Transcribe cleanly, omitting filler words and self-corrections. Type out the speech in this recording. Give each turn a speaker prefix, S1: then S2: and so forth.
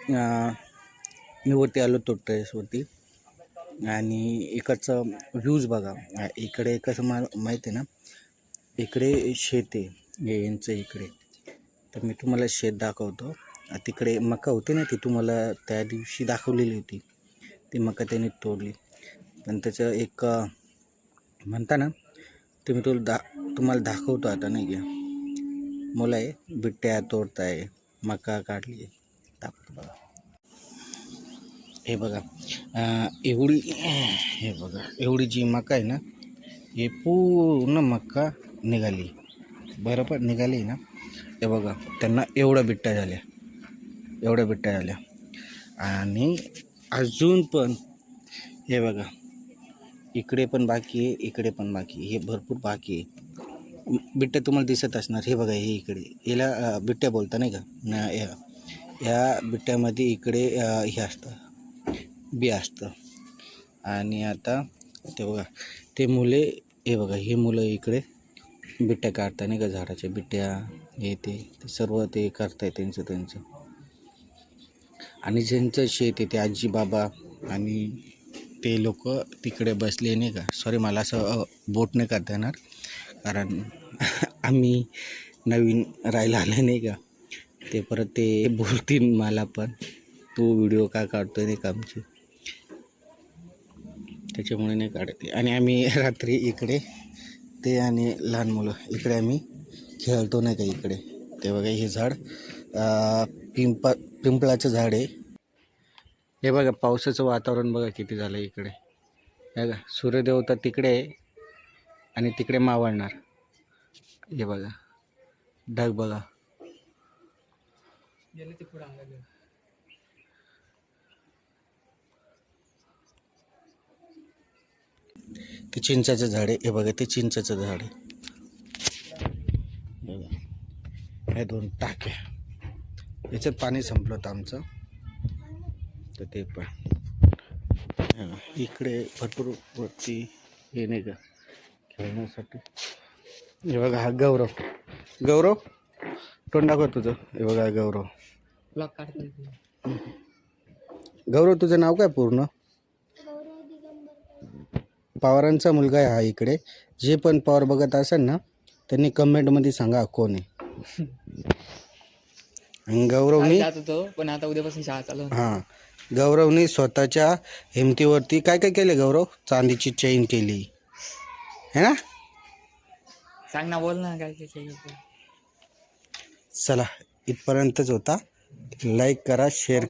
S1: मी वरती आलो तो टेरेसवरती आणि इकडचं व्ह्यूज बघा. इकडे कसं माहिती आहे ना, इकडे शेत आहे यांचं इकडे. तर मी तुम्हाला शेत दाखवतो. तिकडे मका होती ना, ती तुम्हाला त्या दिवशी दाखवलेली होती. ती मका त्याने तोडली. पण त्याचं एक म्हणता ना, ते मी तुम्हाला दाखवतो आता नाही का. मुलं आहे, बिट्ट्या तोडताय, मका काढली दाखवतो बघा. हे बघा एवढी जी मका आहे ना, हे पूर्ण मका निघाली, बरोबर निघाली ना. हे बघा त्यांना एवढ्या बिट्ट्या झाल्या आणि अजून पण हे बघा इकडे पण बाकी आहे, इकडे पण बाकी, हे भरपूर बाकी आहे. बिट्ट्या तुम्हाला दिसत असणार. हे बघा हे इकडे, याला बिट्ट्या बोलता नाही का. या बिट्ट्यामध्ये इकडे हे असतं, बी असतं. आणि आता ते बघा ते मुले, हे बघा हे मुलं इकडे बिट्ट्या काढता नाही का, झाडाच्या बिट्ट्या हे ते सर्व ते करताय त्यांचं. आणि ज्यांचं शेत आहे ते आजी बाबा आणि ते लोक तिकडे बसले नाही का. सॉरी, मला असं बोट नाही करता येणार कारण आम्ही नवीन राहायला आले नाही का. ते परत ते बोलतील मला पण, तू व्हिडिओ का काढतोय नाही का आमची, त्याच्यामुळे नाही काढते. आणि आम्ही रात्री इकडे ते आणि लहान मुलं इकडे आम्ही खेळतो नाही का इकडे. ते बघा हे झाड पिंपळाचं झाड आहे. हे बघा पावसाचं वातावरण बघा किती झालं इकडे. हे बघा सूर्यदेवता तिकडे आणि तिकडे मावळणार. हे बघा ढग बघा. ते चिंचाचं झाड आहे. हे बघा ते चिंचाचं झाड आहे. हे 2 टाक्या, याच्यात पाणी संपलं होतं आमचं, तर ते पण इकडे भरपूर वरती हे नाही का खेळण्यासाठी. हे बघा हा गौरव तोंड दाखव तुझं. हे बघा गौरव तुझं नाव काय पूर्ण? पवारांचा मुलगा आहे हा. इकडे जे पण पवार बघत असेल ना, त्यांनी कमेंटमध्ये सांगा कोण आहे. गौरवनी
S2: पण आता उद्यापासून शाळा चालू.
S1: हां, गौरवनी स्वतःच्या हिमतीवरती काय काय केलं गौरव? चांदीची चेन केली है ना.
S2: सांग ना, बोल ना काय काय.
S1: चला इथपर्यंतच होता. लाईक करा, शेअर